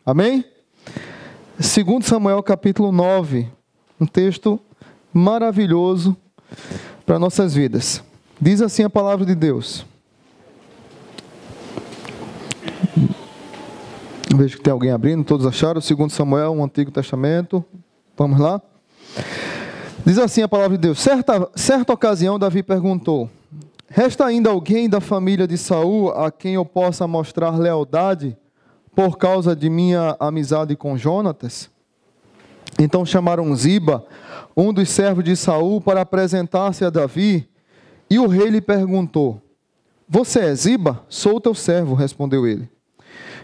Amém? 2 Samuel capítulo 9, um texto maravilhoso para nossas vidas. Diz assim a palavra de Deus. Vejo que tem alguém abrindo, todos acharam? 2 Samuel, um Antigo Testamento. Vamos lá? Diz assim a palavra de Deus. Certa ocasião, Davi perguntou: resta ainda alguém da família de Saul a quem eu possa mostrar lealdade por causa de minha amizade com Jonatas? Então chamaram Ziba, um dos servos de Saul, para apresentar-se a Davi, e o rei lhe perguntou: você é Ziba? Sou teu servo, respondeu ele.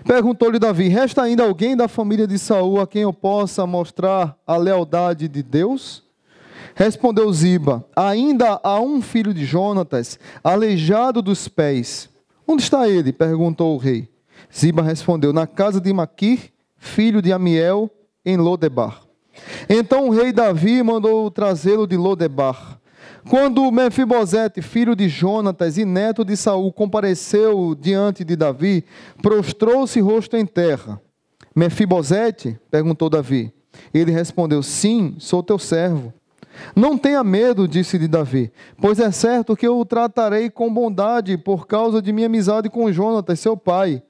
Perguntou-lhe Davi: resta ainda alguém da família de Saul a quem eu possa mostrar a lealdade de Deus? Respondeu Ziba: ainda há um filho de Jonatas, aleijado dos pés. Onde está ele? Perguntou o rei. Ziba respondeu: na casa de Maquir, filho de Amiel, em Lodebar. Então o rei Davi mandou trazê-lo de Lodebar. Quando Mefibosete, filho de Jonatas e neto de Saul, compareceu diante de Davi, prostrou-se rosto em terra. Mefibosete? Perguntou Davi. Ele respondeu: sim, sou teu servo. Não tenha medo, disse-lhe Davi, pois é certo que eu o tratarei com bondade por causa de minha amizade com Jonatas, seu pai.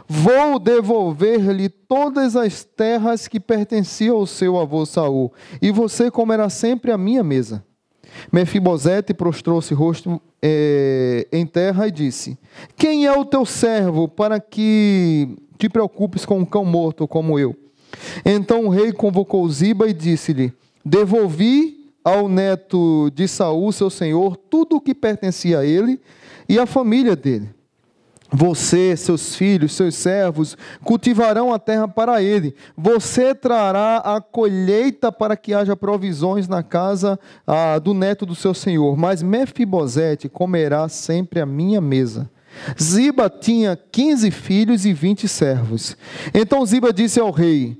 Vou devolver-lhe todas as terras que pertenciam ao seu avô Saul, e você comerá sempre à minha mesa. Mefibosete prostrou-se rosto em terra e disse: quem é o teu servo para que te preocupes com um cão morto como eu? Então o rei convocou Ziba e disse-lhe: devolvi ao neto de Saul, seu senhor, tudo o que pertencia a ele e à família dele. Você, seus filhos, seus servos, cultivarão a terra para ele. Você trará a colheita para que haja provisões na casa do neto do seu senhor. Mas Mefibosete comerá sempre à minha mesa. Ziba tinha 15 filhos e 20 servos. Então Ziba disse ao rei: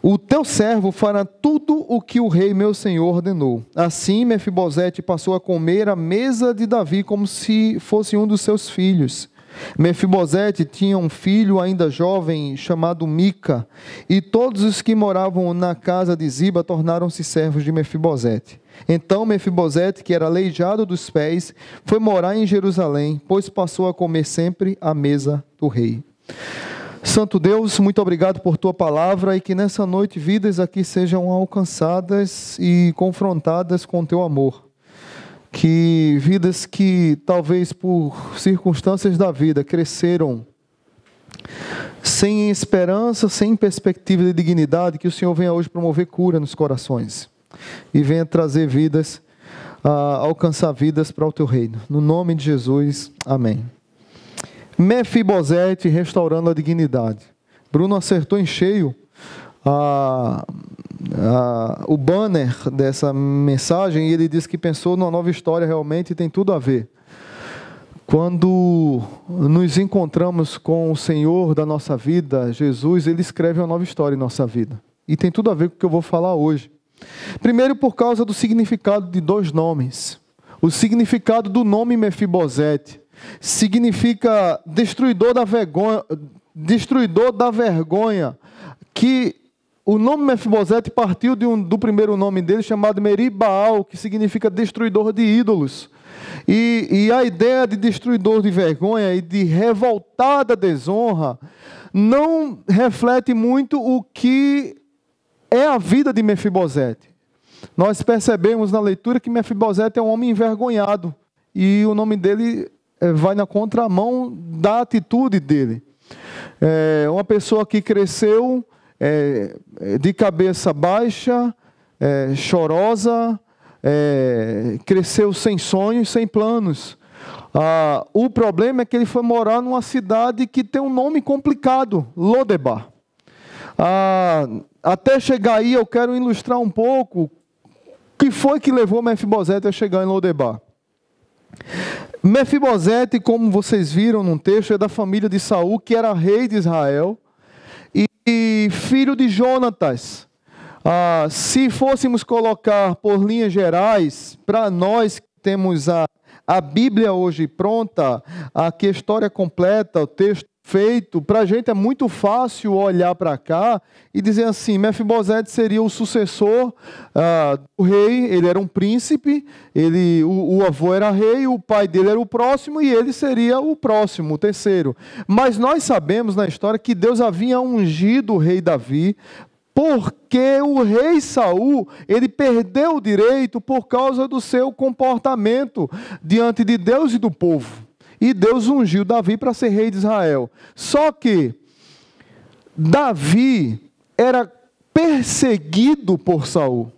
o teu servo fará tudo o que o rei meu senhor ordenou. Assim Mefibosete passou a comer à mesa de Davi como se fosse um dos seus filhos. Mefibosete tinha um filho ainda jovem chamado Mica, e todos os que moravam na casa de Ziba tornaram-se servos de Mefibosete. Então Mefibosete, que era aleijado dos pés, foi morar em Jerusalém, pois passou a comer sempre à mesa do rei. Santo Deus, muito obrigado por tua palavra, e que nessa noite vidas aqui sejam alcançadas e confrontadas com teu amor. Que vidas que talvez por circunstâncias da vida cresceram sem esperança, sem perspectiva de dignidade, que o Senhor venha hoje promover cura nos corações e venha trazer vidas, alcançar vidas para o teu reino. No nome de Jesus, amém. Mefibosete restaurando a dignidade. Bruno acertou em cheio o banner dessa mensagem, e ele disse que pensou numa nova história realmente, e tem tudo a ver. Quando nos encontramos com o Senhor da nossa vida, Jesus, Ele escreve uma nova história em nossa vida. E tem tudo a ver com o que eu vou falar hoje. Primeiro, por causa do significado de dois nomes. O significado do nome Mefibosete significa destruidor da vergonha, que o nome Mefibosete partiu do primeiro nome dele, chamado Meribaal, que significa destruidor de ídolos. E a ideia de destruidor de vergonha e de revoltada desonra não reflete muito o que é a vida de Mefibosete. Nós percebemos na leitura que Mefibosete é um homem envergonhado, e o nome dele vai na contramão da atitude dele. É uma pessoa que cresceu de cabeça baixa, chorosa, cresceu sem sonhos, sem planos. O problema é que ele foi morar numa cidade que tem um nome complicado, Lodebar. Até chegar aí, eu quero ilustrar um pouco o que foi que levou Mefibosete a chegar em Lodebar. Mefibosete, como vocês viram num texto, é da família de Saul, que era rei de Israel, e filho de Jonatas. Se fôssemos colocar por linhas gerais, para nós que temos a Bíblia hoje pronta, aqui a história completa, o texto feito, para a gente é muito fácil olhar para cá e dizer assim, Mefibosete seria o sucessor do rei, ele era um príncipe, o avô era rei, o pai dele era o próximo e ele seria o próximo, o terceiro. Mas nós sabemos na história que Deus havia ungido o rei Davi, porque o rei Saul, ele perdeu o direito por causa do seu comportamento diante de Deus e do povo. E Deus ungiu Davi para ser rei de Israel. Só que Davi era perseguido por Saul.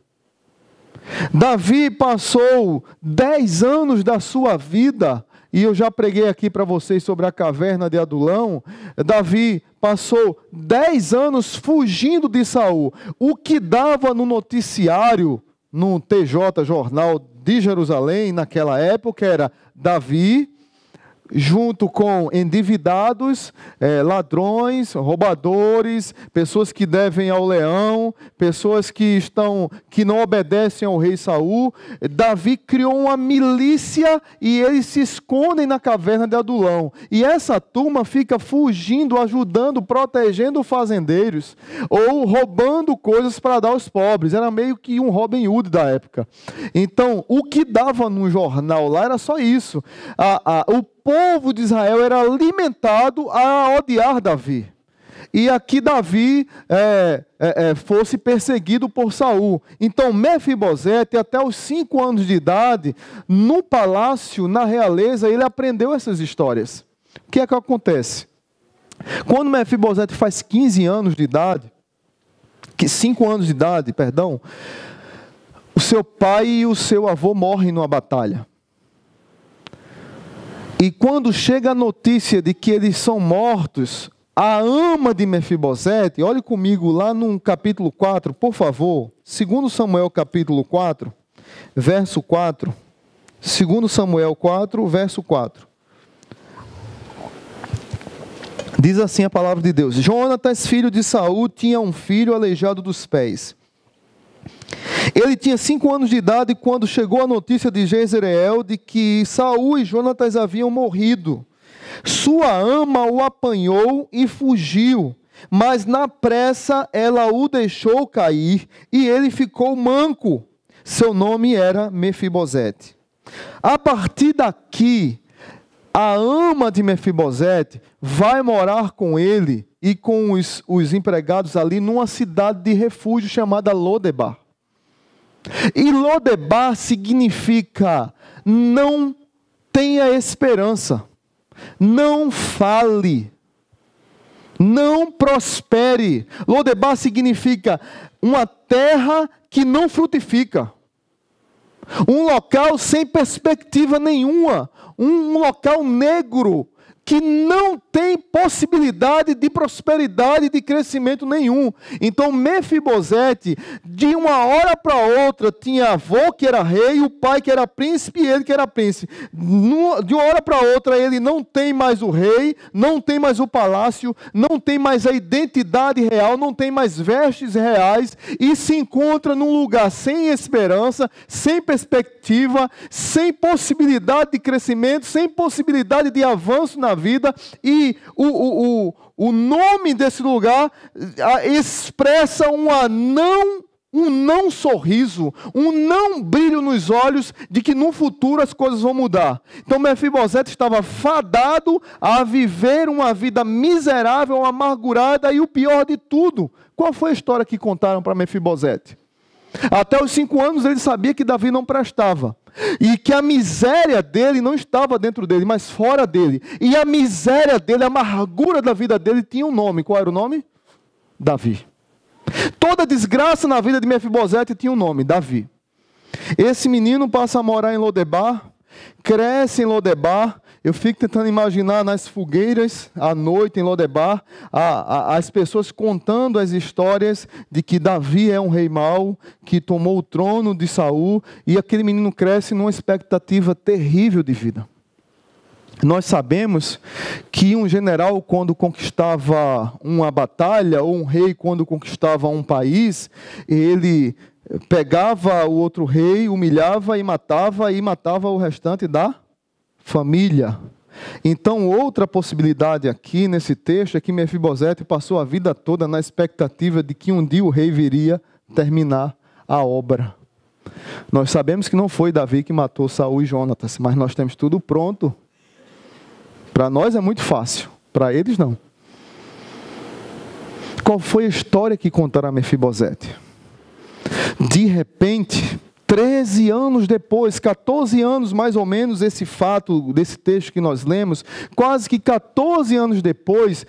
Davi passou 10 anos da sua vida, e eu já preguei aqui para vocês sobre a caverna de Adulão. Davi passou 10 anos fugindo de Saul. O que dava no noticiário, no TJ Jornal de Jerusalém, naquela época, era Davi junto com endividados, ladrões, roubadores, pessoas que devem ao leão, pessoas que não obedecem ao rei Saul. Davi criou uma milícia e eles se escondem na caverna de Adulão. E essa turma fica fugindo, ajudando, protegendo fazendeiros ou roubando coisas para dar aos pobres. Era meio que um Robin Hood da época. Então, o que dava no jornal lá era só isso. O povo de Israel era alimentado a odiar Davi. E aqui Davi fosse perseguido por Saul. Então Mefibosete, até os 5 anos de idade, no palácio, na realeza, ele aprendeu essas histórias. O que é que acontece? Quando Mefibosete faz 15 anos de idade, 5 anos de idade, perdão, o seu pai e o seu avô morrem numa batalha. E quando chega a notícia de que eles são mortos, a ama de Mefibosete, olhe comigo lá no capítulo 4, por favor, 2 Samuel capítulo 4, verso 4. 2 Samuel 4, verso 4. Diz assim a palavra de Deus: Jonatas, filho de Saul, tinha um filho aleijado dos pés. Ele tinha 5 anos de idade quando chegou a notícia de Jezreel de que Saul e Jonatas haviam morrido. Sua ama o apanhou e fugiu, mas na pressa ela o deixou cair e ele ficou manco. Seu nome era Mefibosete. A partir daqui, a ama de Mefibosete vai morar com ele e com os empregados ali numa cidade de refúgio chamada Lodebar. E Lodebar significa não tenha esperança, não fale, não prospere. Lodebar significa uma terra que não frutifica, um local sem perspectiva nenhuma, um local negro que não tem possibilidade de prosperidade e de crescimento nenhum. Então Mefibosete, de uma hora para outra, tinha avô que era rei, o pai que era príncipe e ele que era príncipe. De uma hora para outra ele não tem mais o rei, não tem mais o palácio, não tem mais a identidade real, não tem mais vestes reais e se encontra num lugar sem esperança, sem perspectiva, sem possibilidade de crescimento, sem possibilidade de avanço na vida. E o nome desse lugar expressa um não sorriso, um não brilho nos olhos de que no futuro as coisas vão mudar. Então Mefibosete estava fadado a viver uma vida miserável, amargurada, e o pior de tudo, qual foi a história que contaram para Mefibosete? Até os 5 anos ele sabia que Davi não prestava. E que a miséria dele não estava dentro dele, mas fora dele. E a miséria dele, a amargura da vida dele tinha um nome. Qual era o nome? Davi. Toda desgraça na vida de Mefibosete tinha um nome, Davi. Esse menino passa a morar em Lodebar, cresce em Lodebar. Eu fico tentando imaginar nas fogueiras, à noite em Lodebar, as pessoas contando as histórias de que Davi é um rei mau, que tomou o trono de Saul, e aquele menino cresce numa expectativa terrível de vida. Nós sabemos que um general, quando conquistava uma batalha, ou um rei, quando conquistava um país, ele pegava o outro rei, humilhava e matava o restante da família. Então, outra possibilidade aqui nesse texto é que Mefibosete passou a vida toda na expectativa de que um dia o rei viria terminar a obra. Nós sabemos que não foi Davi que matou Saul e Jonatas, mas nós temos tudo pronto. Para nós é muito fácil, para eles não. Qual foi a história que contaram a Mefibosete? De repente, 13 anos depois, 14 anos mais ou menos, esse fato, desse texto que nós lemos, quase que 14 anos depois,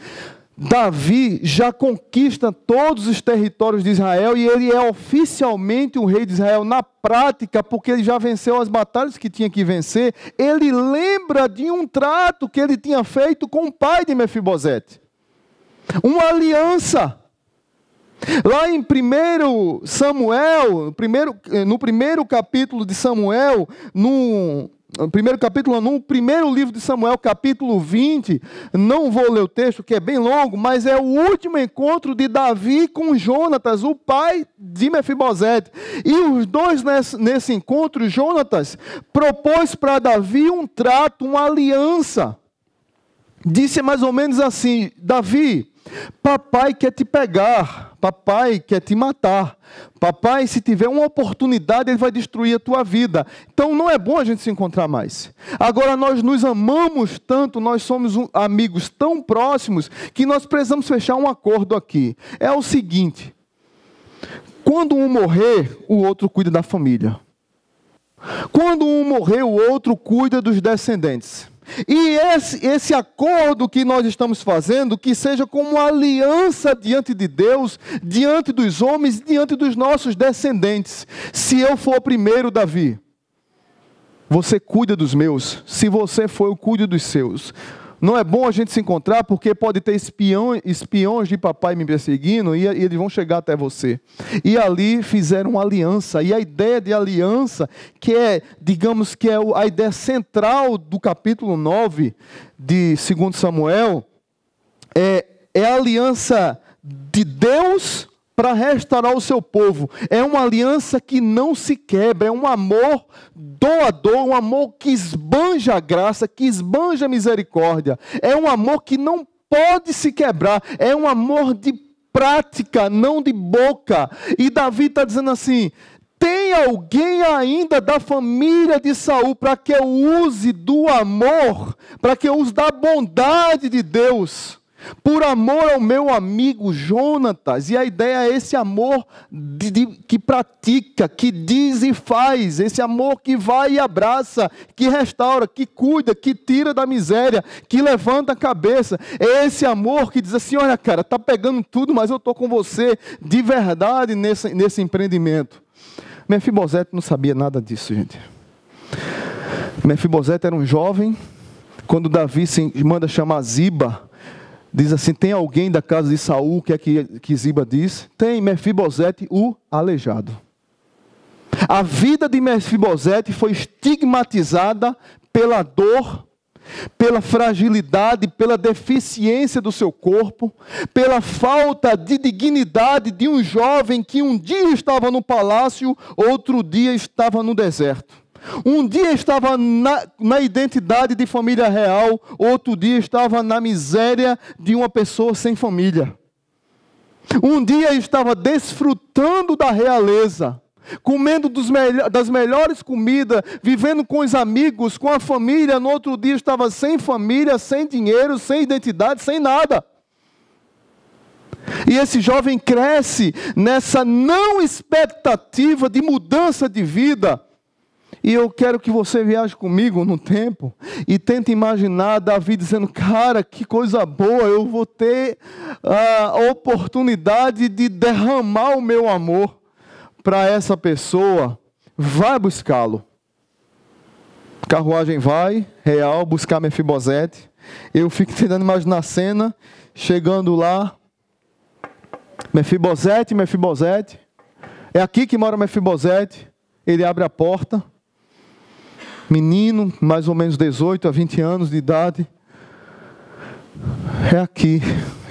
Davi já conquista todos os territórios de Israel e ele é oficialmente o rei de Israel na prática, porque ele já venceu as batalhas que tinha que vencer. Ele lembra de um trato que ele tinha feito com o pai de Mefibosete. Uma aliança. Lá em 1 Samuel, no primeiro capítulo de Samuel, no primeiro livro de Samuel, capítulo 20, não vou ler o texto, que é bem longo, mas é o último encontro de Davi com Jonatas, o pai de Mefibosete. E os dois, nesse encontro, Jonatas propôs para Davi um trato, uma aliança. Disse mais ou menos assim: Davi, papai quer te pegar, papai quer te matar. Papai, se tiver uma oportunidade, ele vai destruir a tua vida. Então não é bom a gente se encontrar mais. Agora nós nos amamos tanto, nós somos amigos tão próximos, que nós precisamos fechar um acordo aqui. É o seguinte: quando um morrer, o outro cuida da família. Quando um morrer, o outro cuida dos descendentes. E esse acordo que nós estamos fazendo, que seja como uma aliança diante de Deus, diante dos homens, diante dos nossos descendentes. Se eu for o primeiro, Davi, você cuida dos meus. Se você for, eu cuido dos seus. Não é bom a gente se encontrar, porque pode ter espiões de papai me perseguindo e eles vão chegar até você. E ali fizeram uma aliança. E a ideia de aliança, que é, digamos que é a ideia central do capítulo 9 de 2 Samuel, é a aliança de Deus para restaurar o seu povo. É uma aliança que não se quebra, é um amor doador, um amor que esbanja a graça, que esbanja a misericórdia. É um amor que não pode se quebrar, é um amor de prática, não de boca. E Davi está dizendo assim: tem alguém ainda da família de Saul para que eu use do amor, para que eu use da bondade de Deus, por amor ao meu amigo Jonatas. E a ideia é esse amor que pratica, que diz e faz, esse amor que vai e abraça, que restaura, que cuida, que tira da miséria, que levanta a cabeça. É esse amor que diz assim: olha, cara, está pegando tudo, mas eu estou com você de verdade nesse empreendimento. Mefibosete não sabia nada disso, gente. Mefibosete era um jovem. Quando Davi manda chamar Ziba, diz assim: tem alguém da casa de Saul? O que é que Ziba diz? Tem Mefibosete, o aleijado. A vida de Mefibosete foi estigmatizada pela dor, pela fragilidade, pela deficiência do seu corpo, pela falta de dignidade de um jovem que um dia estava no palácio, outro dia estava no deserto. Um dia estava na identidade de família real, outro dia estava na miséria de uma pessoa sem família. Um dia estava desfrutando da realeza, comendo das melhores comidas, vivendo com os amigos, com a família. No outro dia estava sem família, sem dinheiro, sem identidade, sem nada. E esse jovem cresce nessa não expectativa de mudança de vida. E eu quero que você viaje comigo no tempo e tente imaginar Davi dizendo: cara, que coisa boa, eu vou ter a oportunidade de derramar o meu amor para essa pessoa. Vai buscá-lo. Carruagem vai, real, buscar Mefibosete. Eu fico tentando imaginar a cena, chegando lá: Mefibosete, Mefibosete, é aqui que mora Mefibosete. Ele abre a porta. Menino, mais ou menos 18 a 20 anos de idade. É aqui.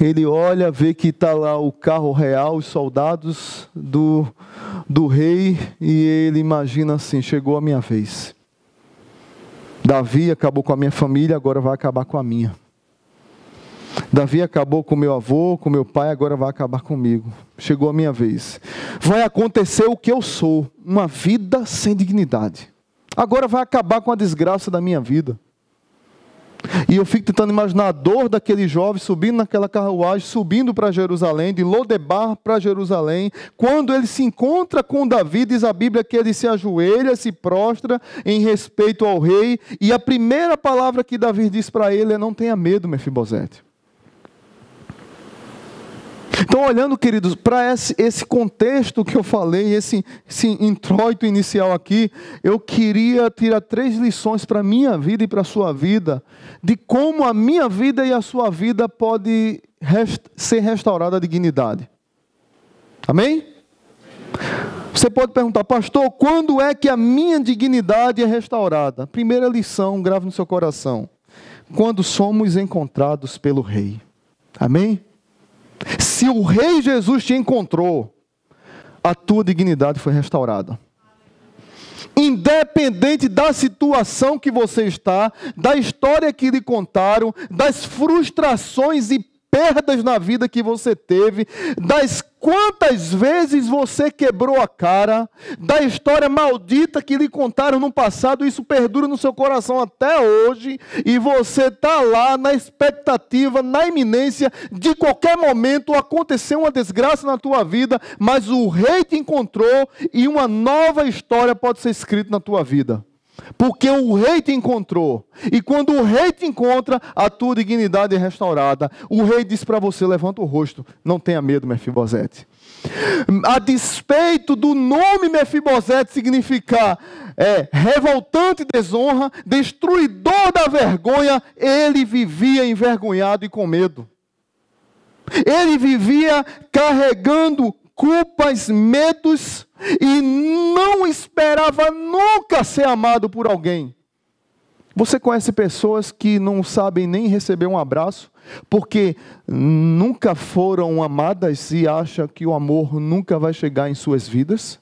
Ele olha, vê que está lá o carro real, os soldados do rei, e ele imagina assim: chegou a minha vez. Davi acabou com a minha família, agora vai acabar com a minha. Davi acabou com meu avô, com meu pai, agora vai acabar comigo. Chegou a minha vez. Vai acontecer o que eu sou, uma vida sem dignidade. Agora vai acabar com a desgraça da minha vida. E eu fico tentando imaginar a dor daquele jovem subindo naquela carruagem, subindo para Jerusalém, de Lodebar para Jerusalém. Quando ele se encontra com Davi, diz a Bíblia que ele se ajoelha, se prostra em respeito ao rei. E a primeira palavra que Davi diz para ele é: não tenha medo, Mefibosete. Então, olhando, queridos, para esse contexto que eu falei, esse introito inicial aqui, eu queria tirar 3 lições para a minha vida e para a sua vida, de como a minha vida e a sua vida pode ser restaurada a dignidade. Amém? Você pode perguntar: pastor, quando é que a minha dignidade é restaurada? Primeira lição, grave no seu coração: quando somos encontrados pelo Rei. Amém? Se o Rei Jesus te encontrou, a tua dignidade foi restaurada. Independente da situação que você está, da história que lhe contaram, das frustrações e perdas na vida que você teve, das quantas vezes você quebrou a cara, da história maldita que lhe contaram no passado, isso perdura no seu coração até hoje, e você está lá na expectativa, na iminência de qualquer momento acontecer uma desgraça na tua vida, mas o Rei te encontrou e uma nova história pode ser escrita na tua vida. Porque o Rei te encontrou. E quando o Rei te encontra, a tua dignidade é restaurada. O Rei diz para você: levanta o rosto, não tenha medo, Mefibosete. A despeito do nome Mefibosete significar revoltante desonra, destruidor da vergonha, ele vivia envergonhado e com medo. Ele vivia carregando culpas, medos, e não esperava nunca ser amado por alguém. Você conhece pessoas que não sabem nem receber um abraço, porque nunca foram amadas e acham que o amor nunca vai chegar em suas vidas?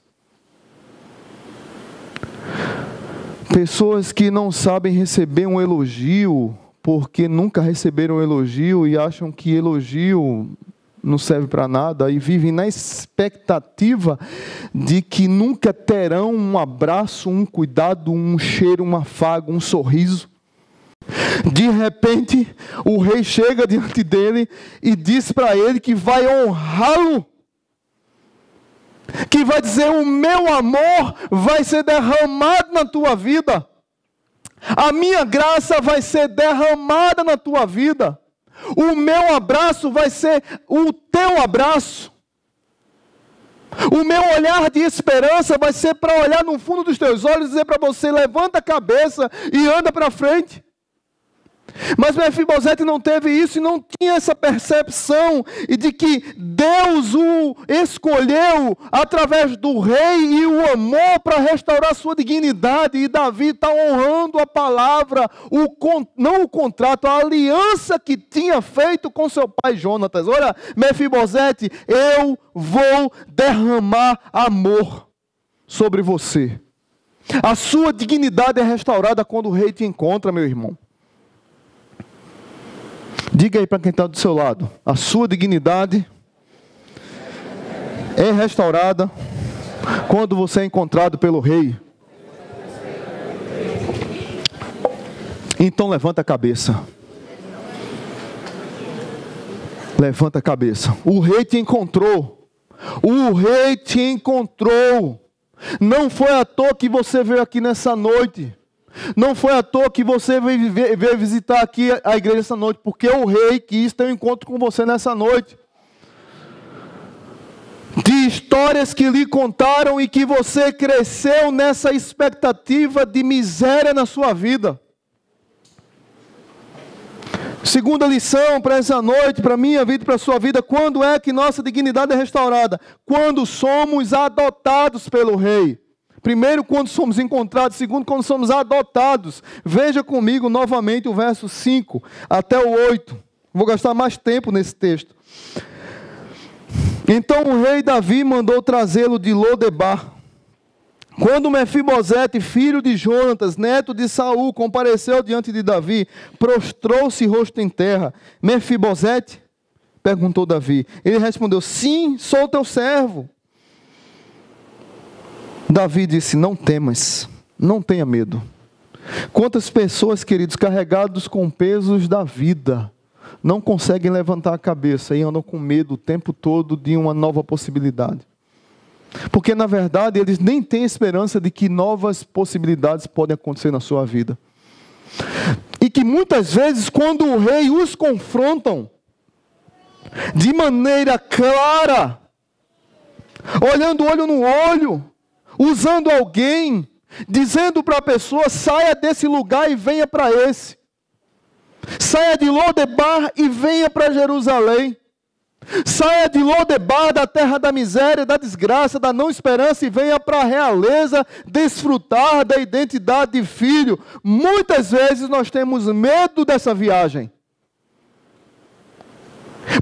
Pessoas que não sabem receber um elogio, porque nunca receberam um elogio e acham que elogio não serve para nada, e vivem na expectativa de que nunca terão um abraço, um cuidado, um cheiro, um afago, um sorriso. De repente, o Rei chega diante dele e diz para ele que vai honrá-lo, que vai dizer: o meu amor vai ser derramado na tua vida, a minha graça vai ser derramada na tua vida. O meu abraço vai ser o teu abraço. O meu olhar de esperança vai ser para olhar no fundo dos teus olhos e dizer para você: levanta a cabeça e anda para frente. Mas Mefibosete não teve isso e não tinha essa percepção de que Deus o escolheu através do rei e o amou para restaurar sua dignidade. E Davi está honrando a palavra, não o contrato, a aliança que tinha feito com seu pai Jonatas. Olha, Mefibosete, eu vou derramar amor sobre você. A sua dignidade é restaurada quando o rei te encontra, meu irmão. Diga aí para quem está do seu lado: a sua dignidade é restaurada quando você é encontrado pelo Rei. Então levanta a cabeça. Levanta a cabeça. O Rei te encontrou. O Rei te encontrou. Não foi à toa que você veio aqui nessa noite. Não foi à toa que você veio visitar aqui a igreja essa noite, porque o Rei quis ter um encontro com você nessa noite. De histórias que lhe contaram e que você cresceu nessa expectativa de miséria na sua vida. Segunda lição para essa noite, para a minha vida e para a sua vida: quando é que nossa dignidade é restaurada? Quando somos adotados pelo Rei. Primeiro, quando somos encontrados. Segundo, quando somos adotados. Veja comigo novamente o verso 5 até o 8. Vou gastar mais tempo nesse texto. Então o rei Davi mandou trazê-lo de Lodebar, Quando Mefibosete, filho de Jonatas, neto de Saul, compareceu diante de Davi, prostrou-se rosto em terra. Mefibosete? Perguntou Davi. Ele respondeu, sim, sou teu servo. Davi disse, não temas, não tenha medo. Quantas pessoas, queridos, carregados com pesos da vida, não conseguem levantar a cabeça e andam com medo o tempo todo de uma nova possibilidade. Porque, na verdade, eles nem têm esperança de que novas possibilidades podem acontecer na sua vida. E que muitas vezes, quando o rei os confrontam, de maneira clara, olhando olho no olho, usando alguém, dizendo para a pessoa, saia desse lugar e venha para esse. Saia de Lodebar e venha para Jerusalém. Saia de Lodebar, da terra da miséria, da desgraça, da não esperança, e venha para a realeza desfrutar da identidade de filho. Muitas vezes nós temos medo dessa viagem,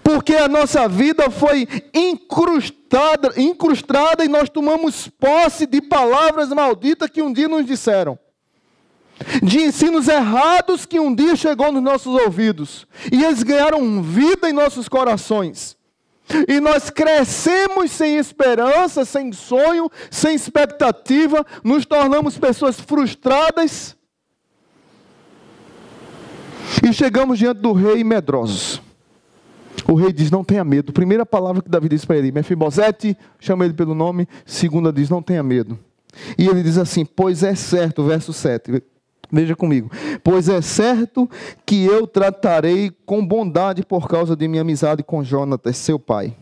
porque a nossa vida foi incrustada e nós tomamos posse de palavras malditas que um dia nos disseram, de ensinos errados que um dia chegou nos nossos ouvidos, e eles ganharam vida em nossos corações, e nós crescemos sem esperança, sem sonho, sem expectativa, nos tornamos pessoas frustradas, e chegamos diante do rei medrosos. O rei diz, não tenha medo. Primeira palavra que Davi diz para ele, Mefibosete, chama ele pelo nome. Segunda diz, não tenha medo. E ele diz assim, pois é certo, verso 7, veja comigo. Pois é certo que eu tratarei com bondade por causa de minha amizade com Jonatas, seu pai.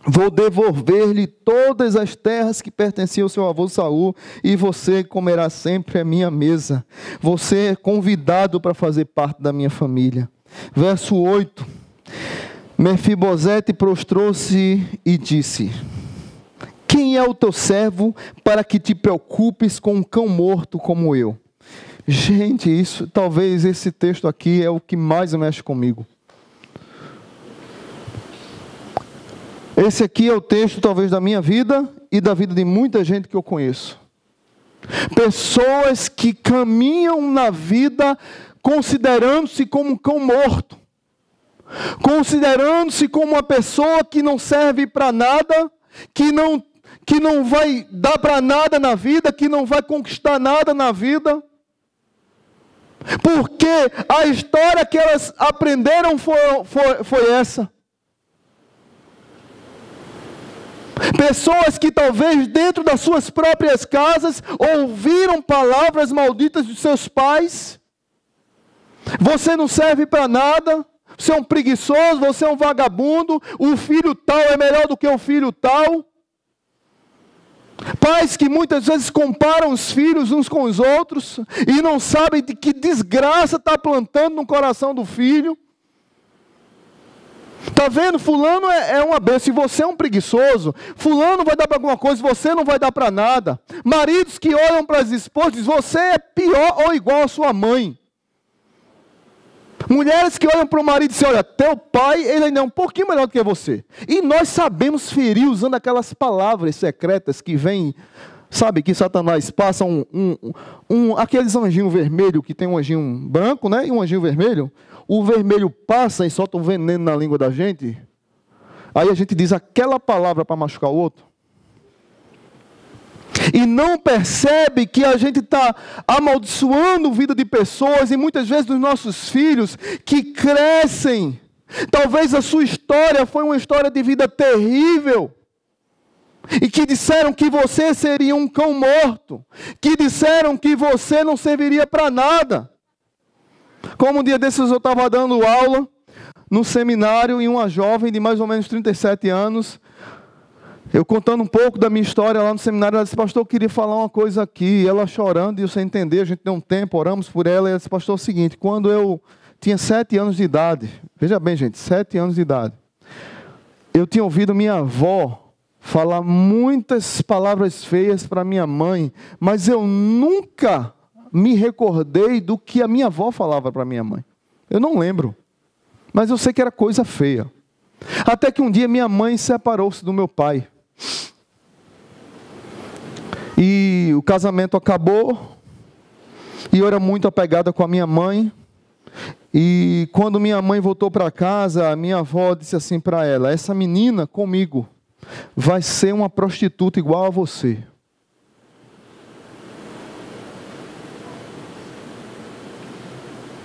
Vou devolver-lhe todas as terras que pertenciam ao seu avô Saul, e você comerá sempre à minha mesa. Você é convidado para fazer parte da minha família. Verso 8. Mefibosete prostrou-se e disse, quem é o teu servo para que te preocupes com um cão morto como eu? Gente, talvez esse texto aqui é o que mais mexe comigo. Esse aqui é o texto talvez da minha vida e da vida de muita gente que eu conheço. Pessoas que caminham na vida considerando-se como um cão morto, considerando-se como uma pessoa que não serve para nada, que não vai dar para nada na vida, que não vai conquistar nada na vida, porque a história que elas aprenderam foi essa. Pessoas que talvez dentro das suas próprias casas ouviram palavras malditas dos seus pais. Você não serve para nada, você é um preguiçoso, você é um vagabundo, o filho tal é melhor do que o filho tal. Pais que muitas vezes comparam os filhos uns com os outros e não sabem de que desgraça está plantando no coração do filho. Está vendo? Fulano é uma bênção. Se você é um preguiçoso, fulano vai dar para alguma coisa, você não vai dar para nada. Maridos que olham para as esposas e dizem, você é pior ou igual à sua mãe. Mulheres que olham para o marido e dizem, olha, teu pai, ele ainda é um pouquinho melhor do que você. E nós sabemos ferir usando aquelas palavras secretas que vêm, sabe, que Satanás passa aqueles anjinhos vermelhos, que tem um anjinho branco, né, e um anjinho vermelho. O vermelho passa e solta um veneno na língua da gente. Aí a gente diz aquela palavra para machucar o outro. E não percebe que a gente está amaldiçoando a vida de pessoas, e muitas vezes dos nossos filhos que crescem. Talvez a sua história foi uma história de vida terrível. E que disseram que você seria um cão morto. Que disseram que você não serviria para nada. Como um dia desses eu estava dando aula no seminário, e uma jovem de mais ou menos 37 anos, eu contando um pouco da minha história lá no seminário, ela disse, pastor, eu queria falar uma coisa aqui. E ela chorando, e eu sem entender, a gente deu um tempo, oramos por ela, e ela disse, pastor, é o seguinte, quando eu tinha 7 anos de idade, veja bem gente, 7 anos de idade, eu tinha ouvido minha avó falar muitas palavras feias para minha mãe, mas eu nunca me recordei do que a minha avó falava para minha mãe. Eu não lembro, mas eu sei que era coisa feia. Até que um dia minha mãe separou-se do meu pai. E o casamento acabou. E eu era muito apegada com a minha mãe. E quando minha mãe voltou para casa, a minha avó disse assim para ela: essa menina comigo vai ser uma prostituta igual a você.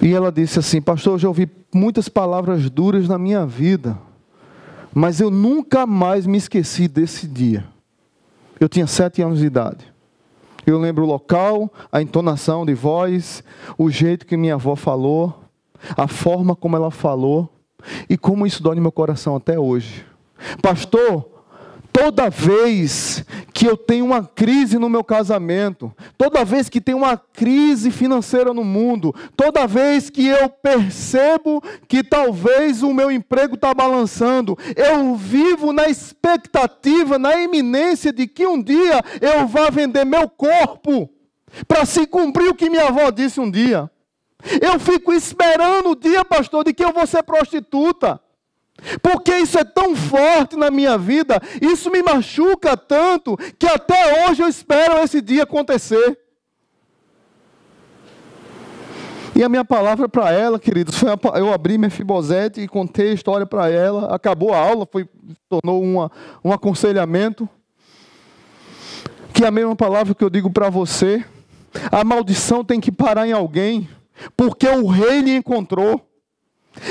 E ela disse assim: pastor, eu já ouvi muitas palavras duras na minha vida, mas eu nunca mais me esqueci desse dia. Eu tinha 7 anos de idade. Eu lembro o local, a entonação de voz, o jeito que minha avó falou, a forma como ela falou, e como isso dói no meu coração até hoje. Pastor, toda vez que eu tenho uma crise no meu casamento, toda vez que tem uma crise financeira no mundo, toda vez que eu percebo que talvez o meu emprego está balançando, eu vivo na expectativa, na iminência de que um dia eu vá vender meu corpo para se cumprir o que minha avó disse um dia. Eu fico esperando o dia, pastor, de que eu vou ser prostituta. Porque isso é tão forte na minha vida, isso me machuca tanto, que até hoje eu espero esse dia acontecer. E a minha palavra para ela, queridos, eu abri Mefibosete e contei a história para ela. Acabou a aula, tornou um aconselhamento. Que é a mesma palavra que eu digo para você: a maldição tem que parar em alguém, porque o rei lhe encontrou.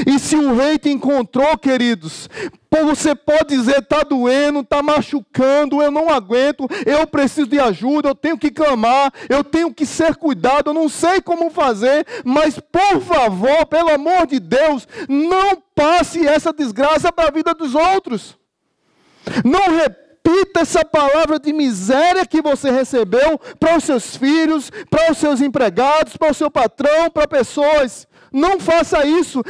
E se o rei te encontrou, queridos, você pode dizer: está doendo, está machucando, eu não aguento, eu preciso de ajuda, eu tenho que clamar, eu tenho que ser cuidado, eu não sei como fazer, mas por favor, pelo amor de Deus, não passe essa desgraça para a vida dos outros. Não repita essa palavra de miséria que você recebeu para os seus filhos, para os seus empregados, para o seu patrão, para pessoas. Não faça isso.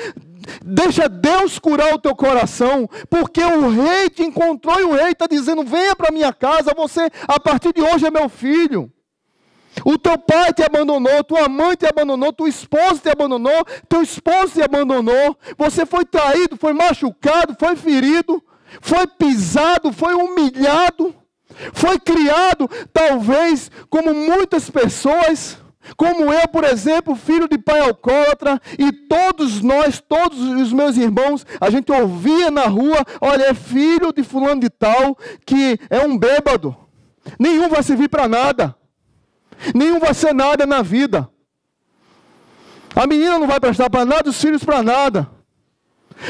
Deixa Deus curar o teu coração, porque o rei te encontrou e o rei está dizendo: venha para minha casa, você a partir de hoje é meu filho. O teu pai te abandonou, tua mãe te abandonou, tua esposa te abandonou, teu esposo te abandonou, você foi traído, foi machucado, foi ferido, foi pisado, foi humilhado, foi criado talvez como muitas pessoas, como eu, por exemplo, filho de pai alcoólatra, e todos nós, todos os meus irmãos, a gente ouvia na rua: olha, é filho de fulano de tal, que é um bêbado, nenhum vai servir para nada, nenhum vai ser nada na vida, a menina não vai prestar para nada, os filhos para nada.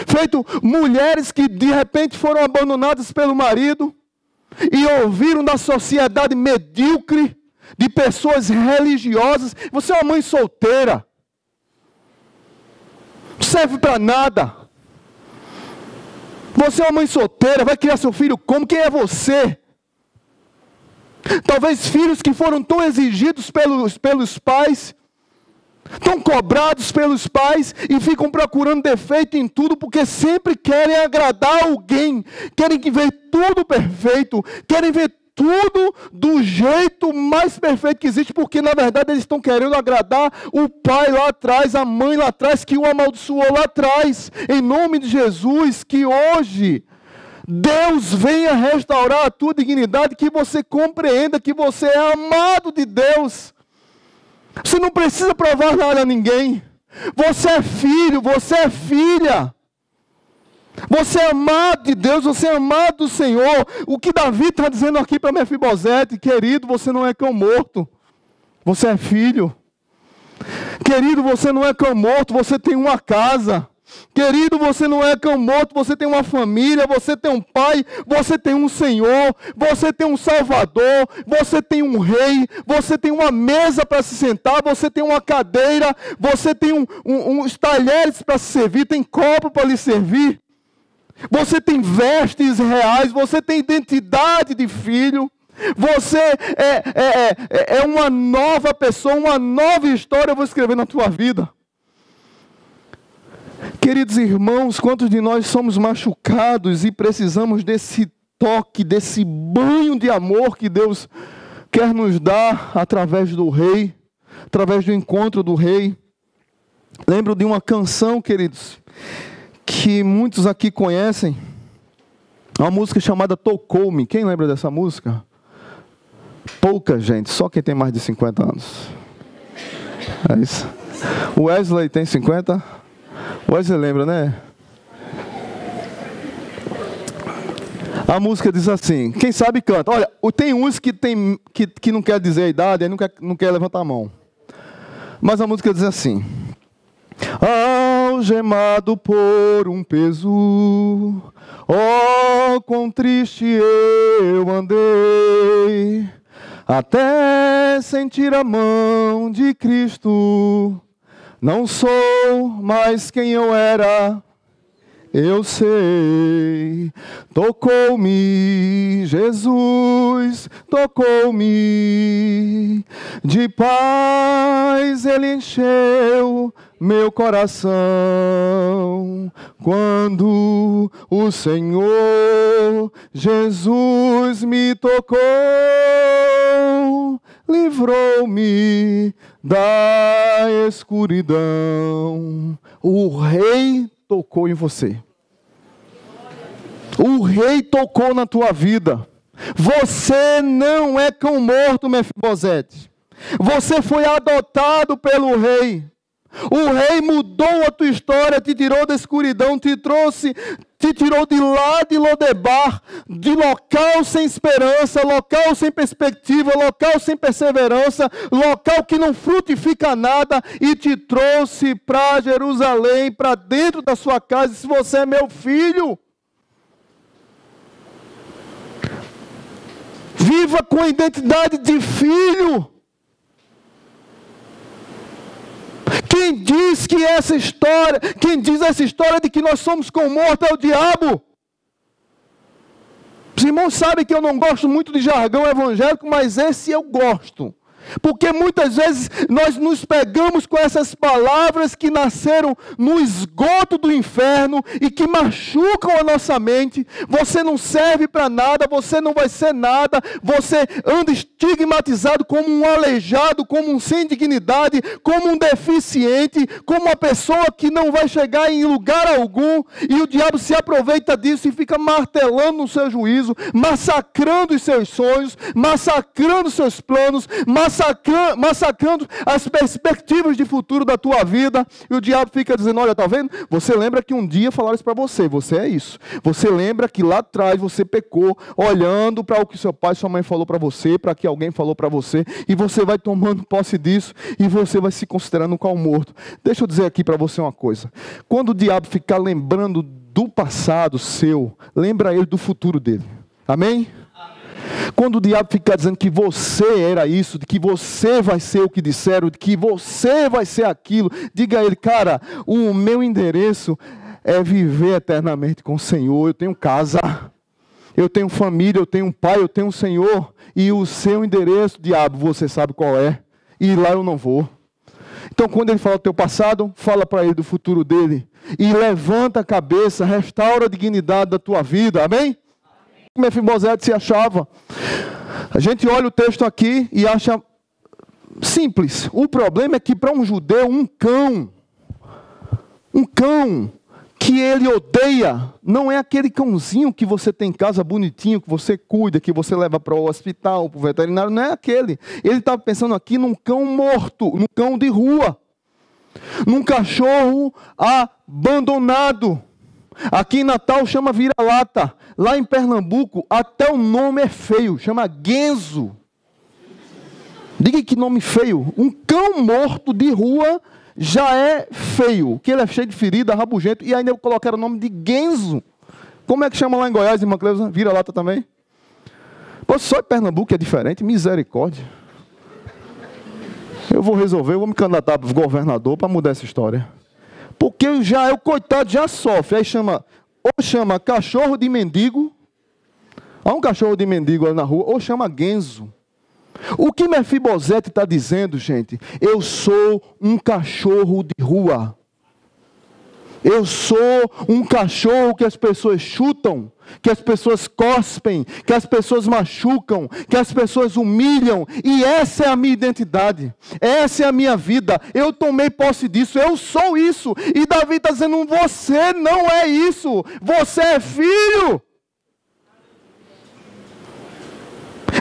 Feito mulheres que de repente foram abandonadas pelo marido, e ouviram da sociedade medíocre, de pessoas religiosas: você é uma mãe solteira, não serve para nada, você é uma mãe solteira, vai criar seu filho como? Quem é você? Talvez filhos que foram tão exigidos pelos pais, tão cobrados pelos pais, e ficam procurando defeito em tudo, porque sempre querem agradar alguém, querem ver tudo perfeito, querem ver tudo do jeito mais perfeito que existe, porque na verdade eles estão querendo agradar o pai lá atrás, a mãe lá atrás, que o amaldiçoou lá atrás. Em nome de Jesus, que hoje Deus venha restaurar a tua dignidade, que você compreenda que você é amado de Deus. Você não precisa provar nada a ninguém. Você é filho, você é filha. Você é amado de Deus, você é amado do Senhor. O que Davi está dizendo aqui para Mefibosete: querido, você não é cão morto, você é filho. Querido, você não é cão morto, você tem uma casa. Querido, você não é cão morto, você tem uma família, você tem um pai, você tem um Senhor, você tem um Salvador, você tem um rei, você tem uma mesa para se sentar, você tem uma cadeira, você tem uns talheres para se servir, tem copo para lhe servir. Você tem vestes reais, você tem identidade de filho, você é uma nova pessoa, uma nova história eu vou escrever na tua vida. Queridos irmãos, quantos de nós somos machucados e precisamos desse toque, desse banho de amor que Deus quer nos dar através do rei, através do encontro do rei. Lembro de uma canção, queridos, que muitos aqui conhecem, uma música chamada Tocou-me. Quem lembra dessa música? Pouca gente, só quem tem mais de 50 anos. É isso. O Wesley tem 50? O Wesley lembra, né? A música diz assim, quem sabe canta. Olha, tem uns que não quer dizer a idade, aí não quer levantar a mão. Mas a música diz assim: algemado por um peso, oh, quão triste eu andei, até sentir a mão de Cristo. Não sou mais quem eu era, eu sei. Tocou-me, Jesus, tocou-me. De paz Ele encheu meu coração. Quando o Senhor Jesus me tocou, livrou-me da escuridão. O Rei tocou em você. O Rei tocou na tua vida. Você não é cão morto, Mefibosete. Você foi adotado pelo Rei. O Rei mudou a tua história, te tirou da escuridão, te tirou de lá de Lodebar, de local sem esperança, local sem perspectiva, local sem perseverança, local que não frutifica nada, e te trouxe para Jerusalém, para dentro da sua casa. Se você é meu filho, viva com a identidade de filho. Quem diz essa história de que nós somos cão morto é o diabo. Os irmãos sabem que eu não gosto muito de jargão evangélico, mas esse eu gosto. Porque muitas vezes nós nos pegamos com essas palavras que nasceram no esgoto do inferno e que machucam a nossa mente. Você não serve para nada, você não vai ser nada, você anda estigmatizado como um aleijado, como um sem dignidade, como um deficiente, como uma pessoa que não vai chegar em lugar algum, e o diabo se aproveita disso e fica martelando no seu juízo, massacrando os seus sonhos, massacrando os seus planos, massacrando as perspectivas de futuro da tua vida. E o diabo fica dizendo: olha, tá vendo? Você lembra que um dia falaram isso para você, você é isso. Você lembra que lá atrás você pecou, olhando para o que seu pai e sua mãe falou para você, para que alguém falou para você, e você vai tomando posse disso, e você vai se considerando um cão morto. Deixa eu dizer aqui para você uma coisa: quando o diabo ficar lembrando do passado seu, lembra ele do futuro dele. Amém? Quando o diabo ficar dizendo que você era isso, de que você vai ser o que disseram, de que você vai ser aquilo, diga a ele: cara, o meu endereço é viver eternamente com o Senhor. Eu tenho casa, eu tenho família, eu tenho um pai, eu tenho um Senhor. E o seu endereço, diabo, você sabe qual é. E lá eu não vou. Então, quando ele fala do teu passado, fala para ele do futuro dele. E levanta a cabeça, restaura a dignidade da tua vida. Amém? Mefibosete se achava. A gente olha o texto aqui e acha simples. O problema é que para um judeu, um cão que ele odeia, não é aquele cãozinho que você tem em casa bonitinho, que você cuida, que você leva para o hospital, para o veterinário, não é aquele. Ele estava pensando aqui num cão morto, num cão de rua, num cachorro abandonado. Aqui em Natal chama vira-lata. Lá em Pernambuco, até o nome é feio, chama guenzo. Diga que nome feio. Um cão morto de rua já é feio, que ele é cheio de ferida, rabugento, e ainda colocaram o nome de guenzo. Como é que chama lá em Goiás, irmã Cleusa? Vira-lata também? Pô, só em Pernambuco é diferente, misericórdia. Eu vou me candidatar para governador para mudar essa história. Porque o coitado já sofre, aí chama cachorro de mendigo, há um cachorro de mendigo ali na rua, ou chama guenzo. O que Mefibosete está dizendo, gente? Eu sou um cachorro de rua. Eu sou um cachorro que as pessoas chutam, que as pessoas cospem, que as pessoas machucam, que as pessoas humilham. E essa é a minha identidade. Essa é a minha vida. Eu tomei posse disso. Eu sou isso. E Davi está dizendo: você não é isso. Você é filho.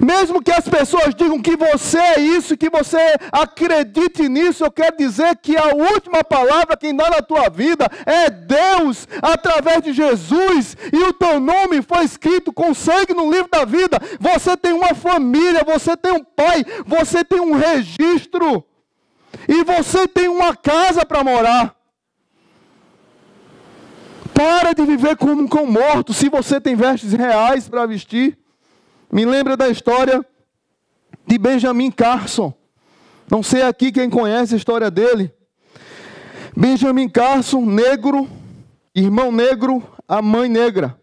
Mesmo que as pessoas digam que você é isso, que você acredite nisso, eu quero dizer que a última palavra quem dá na tua vida é Deus, através de Jesus, e o teu nome foi escrito com sangue no livro da vida. Você tem uma família, você tem um pai, você tem um registro, e você tem uma casa para morar. Para de viver como um cão morto, se você tem vestes reais para vestir. Me lembra da história de Benjamin Carson. Não sei aqui quem conhece a história dele. Benjamin Carson, negro, irmão negro, a mãe negra,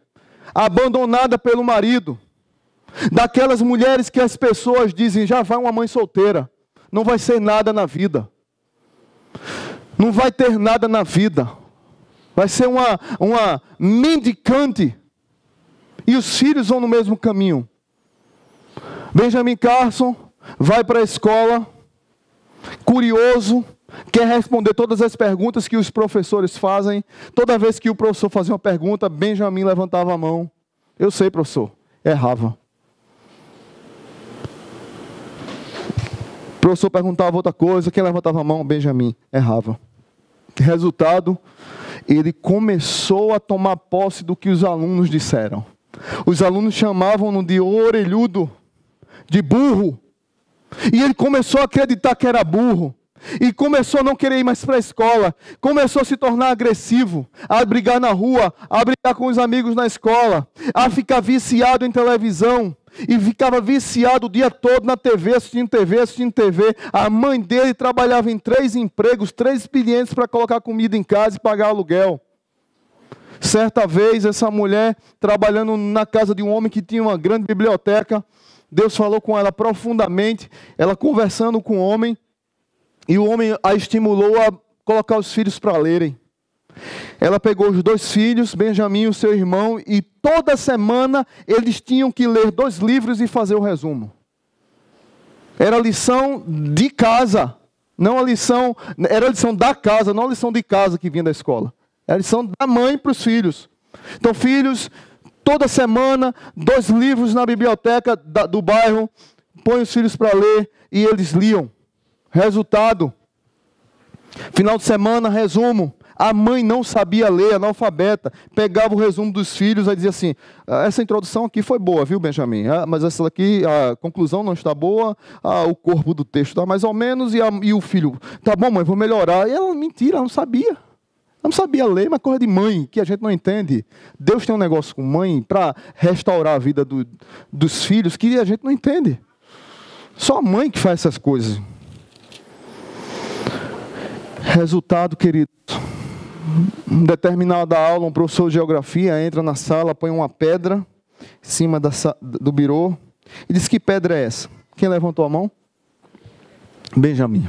abandonada pelo marido. Daquelas mulheres que as pessoas dizem, já vai uma mãe solteira, não vai ser nada na vida. Não vai ter nada na vida. Vai ser uma mendicante. E os filhos vão no mesmo caminho. Benjamin Carson vai para a escola, curioso, quer responder todas as perguntas que os professores fazem. Toda vez que o professor fazia uma pergunta, Benjamin levantava a mão. Eu sei, professor. Errava. O professor perguntava outra coisa, quem levantava a mão? Benjamin. Errava. Resultado, ele começou a tomar posse do que os alunos disseram. Os alunos chamavam-no de orelhudo, de burro. E ele começou a acreditar que era burro. E começou a não querer ir mais para a escola. Começou a se tornar agressivo, a brigar na rua, a brigar com os amigos na escola, a ficar viciado em televisão. E ficava viciado o dia todo na TV, assistindo TV. A mãe dele trabalhava em 3 empregos, 3 expedientes para colocar comida em casa e pagar aluguel. Certa vez, essa mulher, trabalhando na casa de um homem que tinha uma grande biblioteca, Deus falou com ela profundamente, ela conversando com o homem, e o homem a estimulou a colocar os filhos para lerem. Ela pegou os 2 filhos, Benjamin e o seu irmão, e toda semana eles tinham que ler 2 livros e fazer o resumo. Era lição de casa, não a lição, era a lição da casa, não a lição de casa que vinha da escola. Era a lição da mãe para os filhos. Então, filhos, toda semana, 2 livros na biblioteca do bairro, põe os filhos para ler e eles liam. Resultado, final de semana, resumo. A mãe não sabia ler, analfabeta, pegava o resumo dos filhos e dizia assim, essa introdução aqui foi boa, viu, Benjamin? Mas essa aqui, a conclusão não está boa, o corpo do texto está mais ou menos, e o filho, tá bom, mãe, vou melhorar. E ela, mentira, ela não sabia. Ela não sabia ler, mas coisa de mãe, que a gente não entende. Deus tem um negócio com mãe para restaurar a vida dos filhos que a gente não entende. Só a mãe que faz essas coisas. Resultado, querido. Em determinada aula, um professor de geografia entra na sala, põe uma pedra em cima do birô e diz, que pedra é essa? Quem levantou a mão? Benjamin.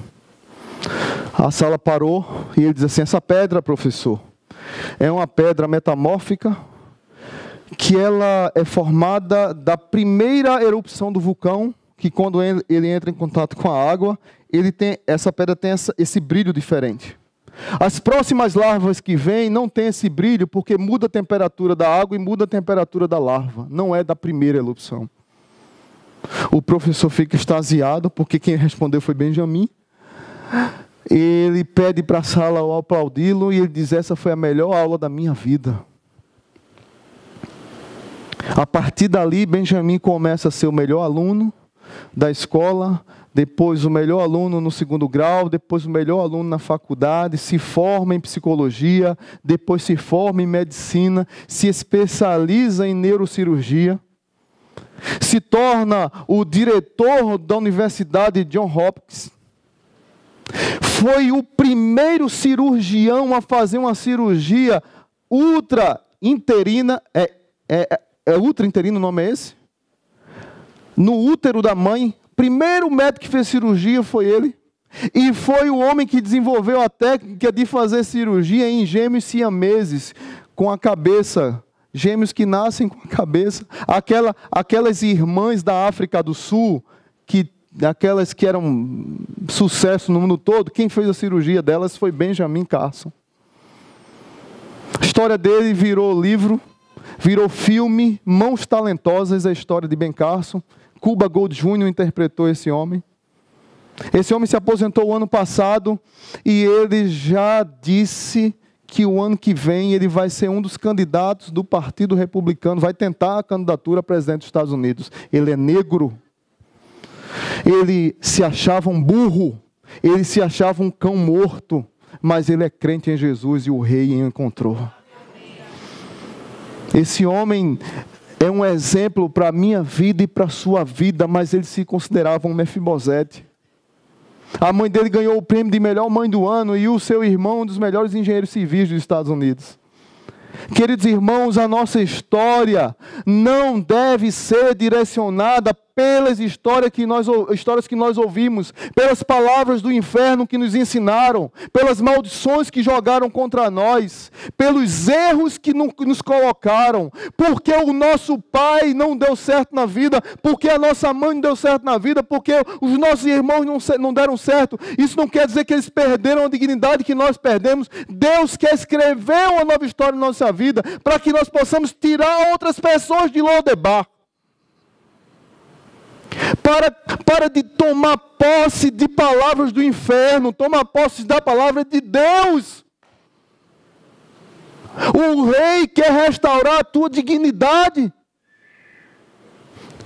A sala parou e ele diz assim, essa pedra, professor, é uma pedra metamórfica que ela é formada da primeira erupção do vulcão, que quando ele entra em contato com a água, essa pedra tem esse brilho diferente. As próximas larvas que vêm não têm esse brilho porque muda a temperatura da água e muda a temperatura da larva. Não é da primeira erupção. O professor fica extasiado porque quem respondeu foi Benjamin. Ele pede para a sala ao aplaudi-lo e ele diz, essa foi a melhor aula da minha vida. A partir dali, Benjamin começa a ser o melhor aluno da escola, depois o melhor aluno no 2º grau, depois o melhor aluno na faculdade, se forma em psicologia, depois se forma em medicina, se especializa em neurocirurgia, se torna o diretor da Universidade Johns Hopkins, foi o primeiro cirurgião a fazer uma cirurgia ultra-interina, ultra-interino o nome é esse? No útero da mãe. Primeiro médico que fez cirurgia foi ele. E foi o homem que desenvolveu a técnica de fazer cirurgia em gêmeos siameses, com a cabeça. Gêmeos que nascem com a cabeça. Aquelas irmãs da África do Sul, aquelas que eram sucesso no mundo todo, quem fez a cirurgia delas foi Benjamin Carson. A história dele virou livro, virou filme, Mãos Talentosas, a história de Ben Carson. Cuba Gold Jr. interpretou esse homem. Esse homem se aposentou o ano passado e ele já disse que o ano que vem ele vai ser um dos candidatos do Partido Republicano, vai tentar a candidatura a presidente dos Estados Unidos. Ele é negro. Ele se achava um burro. Ele se achava um cão morto. Mas ele é crente em Jesus e o rei o encontrou. Esse homem é um exemplo para a minha vida e para a sua vida, mas ele se considerava um Mefibosete. A mãe dele ganhou o prêmio de melhor mãe do ano e o seu irmão, um dos melhores engenheiros civis dos Estados Unidos. Queridos irmãos, a nossa história não deve ser direcionada pelas histórias que nós ouvimos, pelas palavras do inferno que nos ensinaram, pelas maldições que jogaram contra nós, pelos erros que nos colocaram, porque o nosso pai não deu certo na vida, porque a nossa mãe não deu certo na vida, porque os nossos irmãos não deram certo. Isso não quer dizer que eles perderam a dignidade que nós perdemos. Deus quer escrever uma nova história na nossa vida, para que nós possamos tirar outras pessoas de Lodebar. Para de tomar posse de palavras do inferno, toma posse da palavra de Deus. O rei quer restaurar a tua dignidade.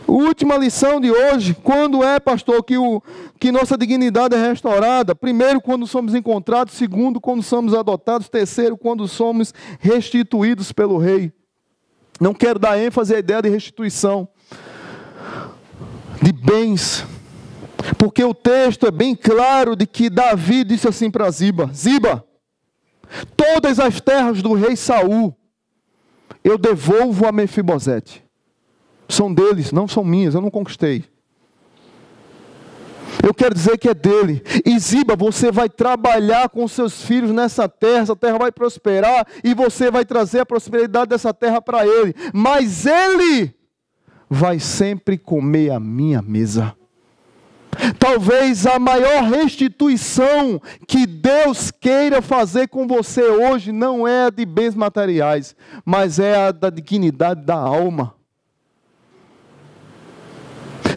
Última lição de hoje: quando é, pastor, que nossa dignidade é restaurada? Primeiro, quando somos encontrados. Segundo, quando somos adotados. Terceiro, quando somos restituídos pelo rei. Não quero dar ênfase à ideia de restituição de bens, porque o texto é bem claro de que Davi disse assim para Ziba: Ziba, todas as terras do rei Saul eu devolvo a Mefibosete. São deles, não são minhas, eu não conquistei. Eu quero dizer que é dele. E Ziba, você vai trabalhar com seus filhos nessa terra, essa terra vai prosperar e você vai trazer a prosperidade dessa terra para ele. Mas ele vai sempre comer a minha mesa. Talvez a maior restituição que Deus queira fazer com você hoje não é a de bens materiais, mas é a da dignidade da alma.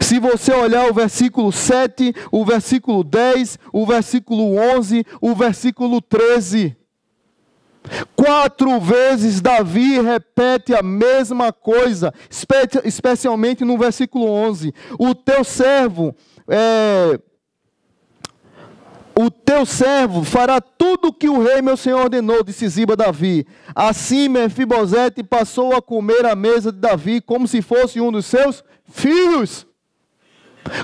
Se você olhar o versículo 7, o versículo 10, o versículo 11, o versículo 13... 4 vezes Davi repete a mesma coisa, especialmente no versículo 11. O teu servo fará tudo o que o rei meu senhor ordenou, disse Ziba a Davi. Assim Mefibosete passou a comer à mesa de Davi como se fosse um dos seus filhos.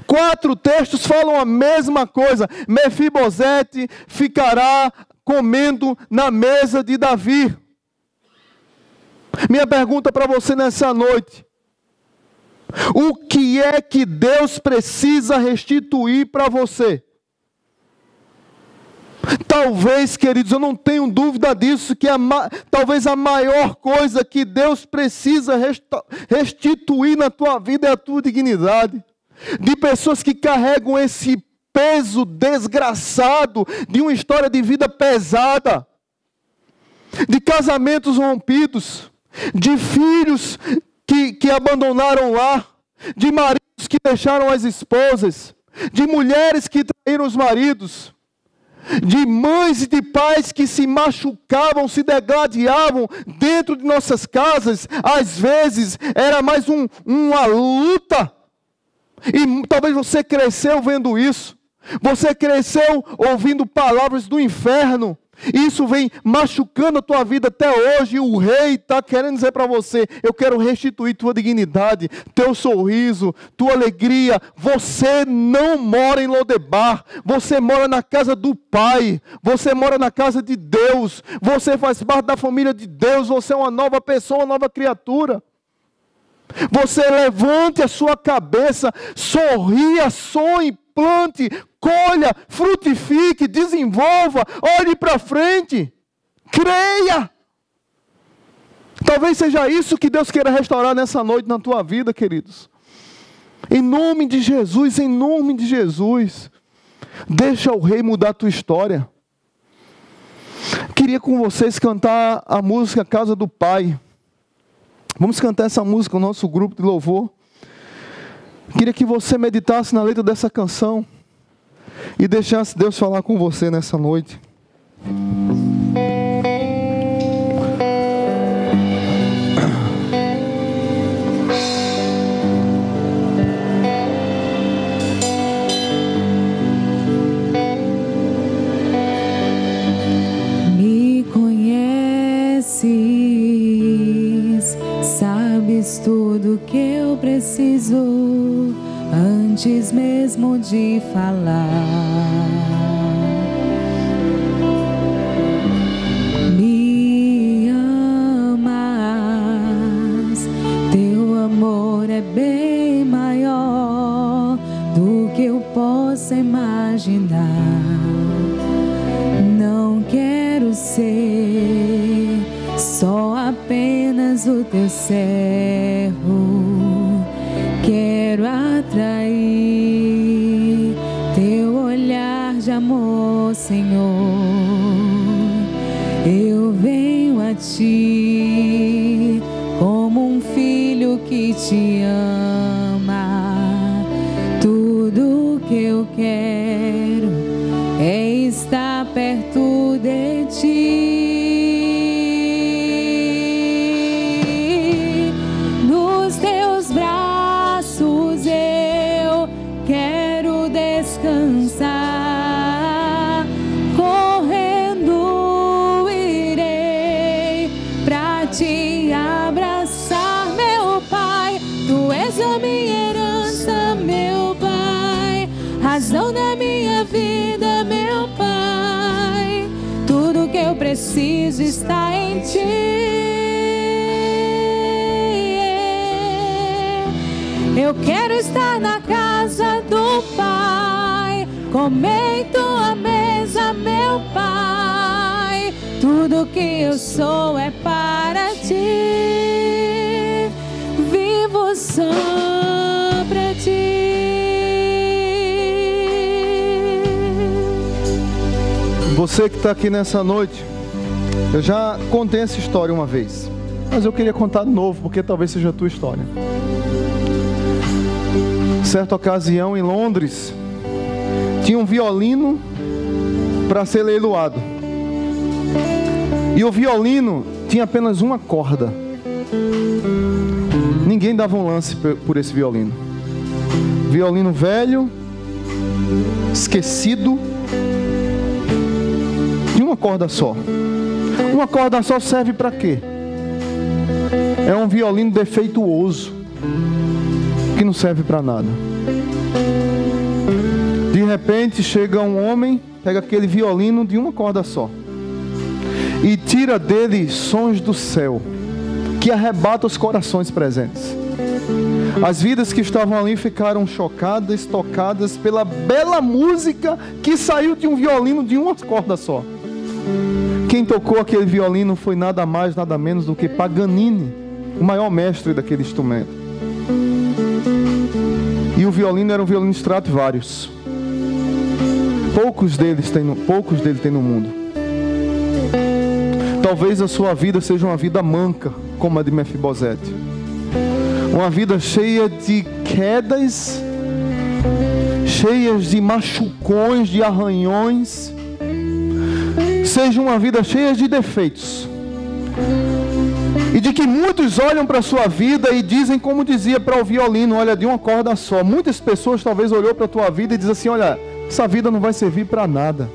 4 textos falam a mesma coisa. Mefibosete ficará comendo na mesa de Davi. Minha pergunta para você nessa noite: o que é que Deus precisa restituir para você? Talvez, queridos, eu não tenho dúvida disso, que talvez a maior coisa que Deus precisa restituir na tua vida é a tua dignidade. De pessoas que carregam esse peso desgraçado de uma história de vida pesada, de casamentos rompidos, de filhos que abandonaram o lar, de maridos que deixaram as esposas, de mulheres que traíram os maridos, de mães e de pais que se machucavam, se degladiavam dentro de nossas casas. Às vezes era mais uma luta, e talvez você cresceu vendo isso. Você cresceu ouvindo palavras do inferno. Isso vem machucando a tua vida até hoje. E o rei está querendo dizer para você: eu quero restituir tua dignidade, teu sorriso, tua alegria. Você não mora em Lodebar. Você mora na casa do Pai. Você mora na casa de Deus. Você faz parte da família de Deus. Você é uma nova pessoa, uma nova criatura. Você levante a sua cabeça, sorria, sonhe, plante, colha, frutifique, desenvolva, olhe para frente, creia. Talvez seja isso que Deus queira restaurar nessa noite na tua vida, queridos. Em nome de Jesus, em nome de Jesus. Deixa o rei mudar a tua história. Queria com vocês cantar a música Casa do Pai. Vamos cantar essa música no nosso grupo de louvor. Queria que você meditasse na letra dessa canção e deixasse Deus falar com você nessa noite. Me conheces, sabes tudo que eu preciso antes mesmo de falar. Me amas, teu amor é bem maior do que eu possa imaginar. Não quero ser só apenas o teu servo. Quero atrair teu olhar de amor, Senhor. Eu venho a ti como um filho que te ama. Tudo que eu quero é estar perto de ti. Descansar, correndo irei pra te abraçar, meu Pai. Tu és a minha herança, meu Pai, razão da minha vida, meu Pai. Tudo que eu preciso está em ti. Eu quero estar na casa do Pai, comer em tua mesa, meu Pai. Tudo que eu sou é para ti, vivo só para ti. Você que está aqui nessa noite, eu já contei essa história uma vez, mas eu queria contar de novo, porque talvez seja a tua história. Certa ocasião em Londres, tinha um violino para ser leiloado. E o violino tinha apenas uma corda. Ninguém dava um lance por esse violino. Violino velho, esquecido, de uma corda só. Uma corda só serve para quê? É um violino defeituoso, que não serve para nada. De repente chega um homem, pega aquele violino de uma corda só e tira dele sons do céu que arrebatam os corações presentes. As vidas que estavam ali ficaram chocadas, tocadas pela bela música que saiu de um violino de uma corda só. Quem tocou aquele violino foi nada mais, nada menos do que Paganini, o maior mestre daquele instrumento. E o violino era um violino Stradivarius. Poucos deles tem no mundo. Talvez a sua vida seja uma vida manca, como a de Mefibosete. Uma vida cheia de quedas, cheias de machucões, de arranhões. Seja uma vida cheia de defeitos. E de que muitos olham para a sua vida e dizem, como dizia para o violino, olha, de uma corda só. Muitas pessoas talvez olhou para a tua vida e dizem assim, olha, essa vida não vai servir para nada.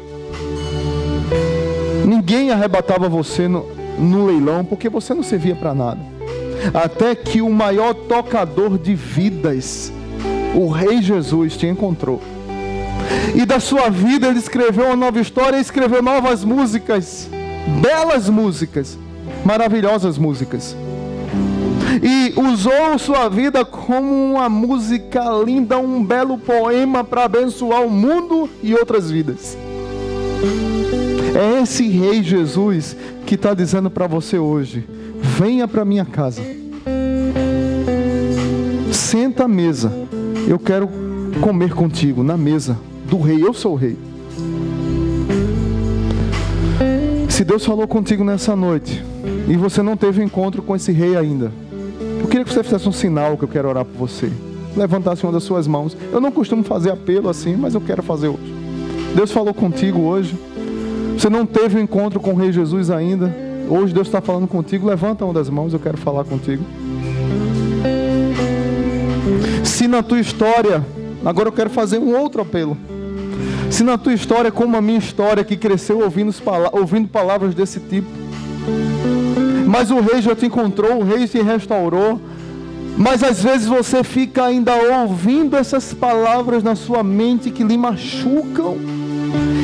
Ninguém arrebatava você no leilão, porque você não servia para nada. Até que o maior tocador de vidas, o Rei Jesus, te encontrou. E da sua vida ele escreveu uma nova história, escreveu novas músicas, belas músicas, maravilhosas músicas. E usou sua vida como uma música linda, um belo poema para abençoar o mundo e outras vidas. É esse Rei Jesus que está dizendo para você hoje, venha para minha casa, senta à mesa, eu quero comer contigo na mesa do Rei, eu sou o Rei. Se Deus falou contigo nessa noite e você não teve encontro com esse Rei ainda, eu queria que você fizesse um sinal, que eu quero orar por você. levantasse uma das suas mãos. Eu não costumo fazer apelo assim, mas eu quero fazer hoje. Deus falou contigo hoje. Você não teve um encontro com o Rei Jesus ainda. Hoje Deus está falando contigo. Levanta uma das mãos, eu quero falar contigo. Se na tua história, agora eu quero fazer um outro apelo. Se na tua história, como a minha história, que cresceu ouvindo palavras desse tipo, mas o Rei já te encontrou, o Rei te restaurou, mas às vezes você fica ainda ouvindo essas palavras na sua mente que lhe machucam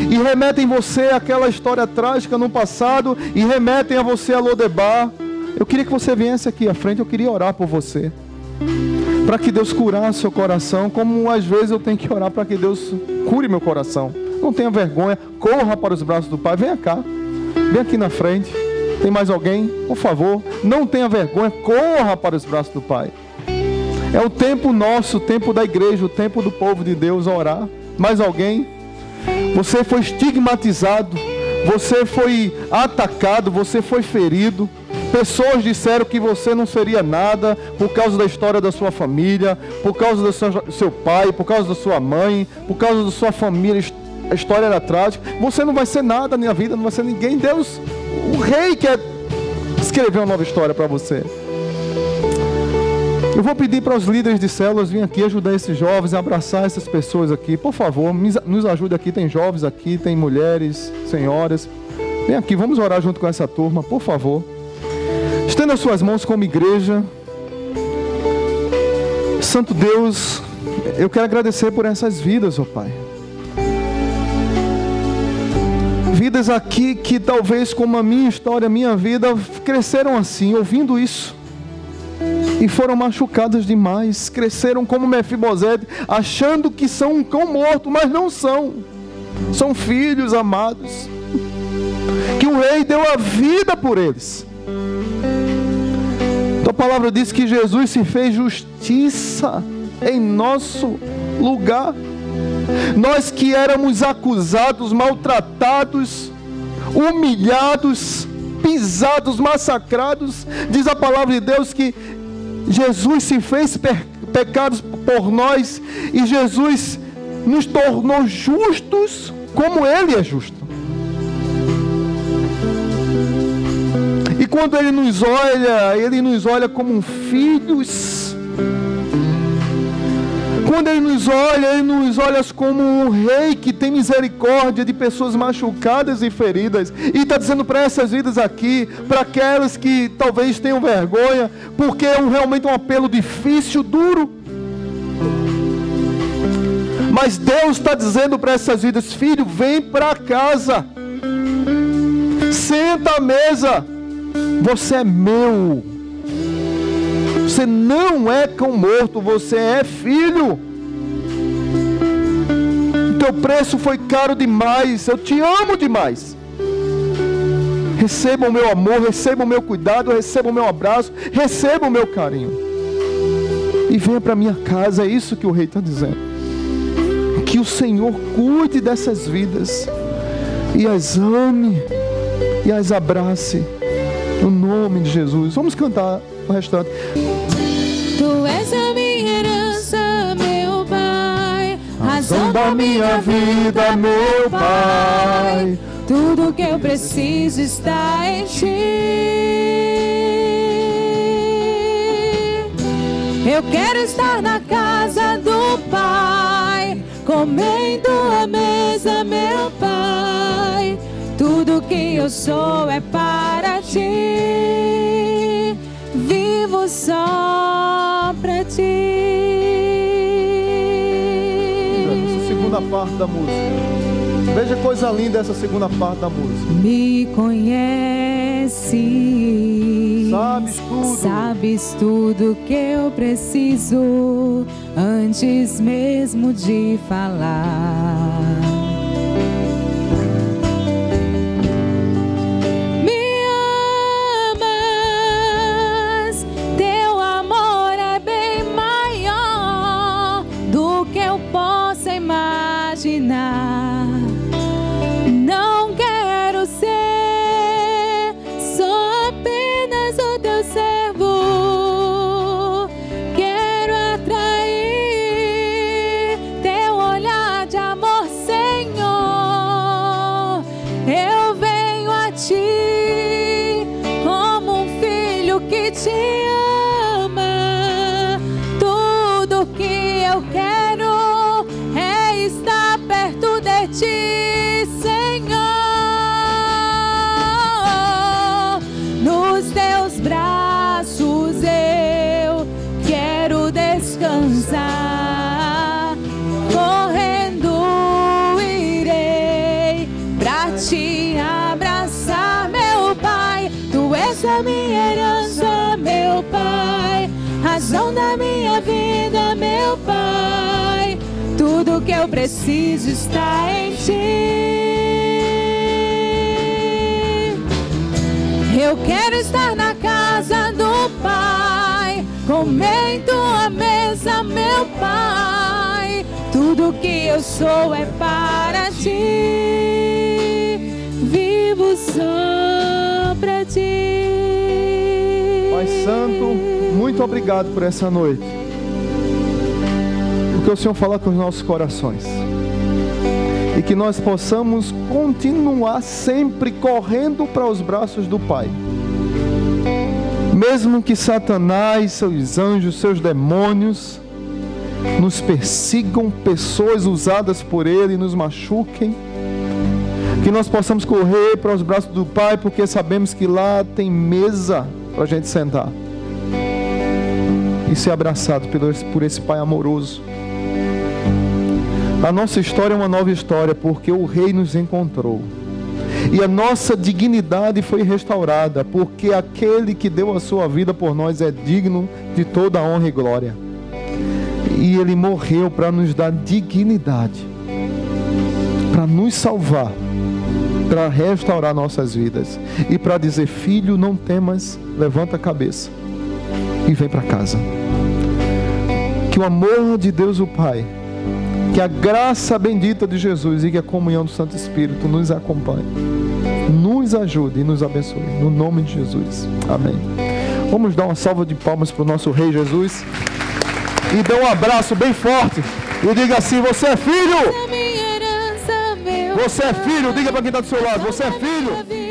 e remetem você àquela história trágica no passado e remetem a você a Lodebar. Eu queria que você viesse aqui à frente, eu queria orar por você, para que Deus curasse seu coração, como às vezes eu tenho que orar para que Deus cure meu coração. Não tenha vergonha, corra para os braços do Pai. Venha cá, vem aqui na frente. Tem mais alguém? Por favor, não tenha vergonha, corra para os braços do Pai. É o tempo nosso, o tempo da igreja, o tempo do povo de Deus orar. Mais alguém? Você foi estigmatizado, você foi atacado, você foi ferido. Pessoas disseram que você não seria nada por causa da história da sua família, por causa do seu pai, por causa da sua mãe, por causa da sua família. A história era trágica. Você não vai ser nada na minha vida, não vai ser ninguém. Deus, o Rei, quer escrever uma nova história para você. Eu vou pedir para os líderes de células virem aqui ajudar esses jovens, abraçar essas pessoas aqui. Por favor, nos ajude aqui. Tem jovens aqui, tem mulheres, senhoras. Vem aqui, vamos orar junto com essa turma, por favor. Estenda as suas mãos como igreja. Santo Deus, eu quero agradecer por essas vidas, ó Pai. Vidas aqui que talvez como a minha história, a minha vida, cresceram assim, ouvindo isso. E foram machucadas demais. Cresceram como Mefibosete, achando que são um cão morto, mas não são. São filhos amados. Que o Rei deu a vida por eles. A palavra diz que Jesus se fez justiça em nosso lugar. Nós que éramos acusados, maltratados, humilhados, pisados, massacrados, diz a palavra de Deus que Jesus se fez pecados por nós e Jesus nos tornou justos como Ele é justo. E quando Ele nos olha como filhos. Quando Ele nos olha como um Rei que tem misericórdia de pessoas machucadas e feridas. E está dizendo para essas vidas aqui, para aquelas que talvez tenham vergonha, porque é realmente um apelo difícil, duro. Mas Deus está dizendo para essas vidas: filho, vem para casa. Senta à mesa. Você é meu. Você não é cão morto, você é filho. O teu preço foi caro demais. Eu te amo demais. Receba o meu amor, receba o meu cuidado, receba o meu abraço, receba o meu carinho. E venha para minha casa. É isso que o Rei está dizendo. Que o Senhor cuide dessas vidas e as ame e as abrace. No nome de Jesus. Vamos cantar o restante. Tu és a minha herança, meu Pai, razão da minha vida, meu Pai. Tudo que eu preciso está em Ti. Eu quero estar na casa do Pai, comendo a mesa, meu Pai. Tudo que eu sou é para Ti, vivo só para Ti. Essa segunda parte da música. Veja que coisa linda essa segunda parte da música. Me conhece, sabes tudo que eu preciso antes mesmo de falar. Não quero ser só apenas o teu servo. Quero atrair te ama. Tudo que eu quero é estar perto de ti, Senhor. Nos teus braços eu quero descansar. Correndo irei pra te abraçar, meu Pai. Tu és a minha herança, meu Pai, razão da minha vida, meu Pai. Tudo que eu preciso está em ti. Eu quero estar na casa do Pai, comer em tua mesa, meu Pai. Tudo que eu sou é para ti, vivo só para ti. Pai Santo, muito obrigado por essa noite. Porque o Senhor fala com os nossos corações. E que nós possamos continuar sempre correndo para os braços do Pai. Mesmo que Satanás, seus anjos, seus demônios nos persigam, pessoas usadas por ele nos machuquem, que nós possamos correr para os braços do Pai, porque sabemos que lá tem mesa para a gente sentar e ser abraçado por esse Pai amoroso. A nossa história é uma nova história, porque o Rei nos encontrou. E a nossa dignidade foi restaurada, porque aquele que deu a sua vida por nós é digno de toda a honra e glória. E Ele morreu para nos dar dignidade, para nos salvar, para restaurar nossas vidas e para dizer: filho, não temas, levanta a cabeça e vem para casa. Que o amor de Deus o Pai, que a graça bendita de Jesus e que a comunhão do Santo Espírito nos acompanhe, nos ajude e nos abençoe, no nome de Jesus, amém. Vamos dar uma salva de palmas para o nosso Rei Jesus e dê um abraço bem forte e diga assim: você é filho, você é filho, diga para quem está do seu lado: você é filho.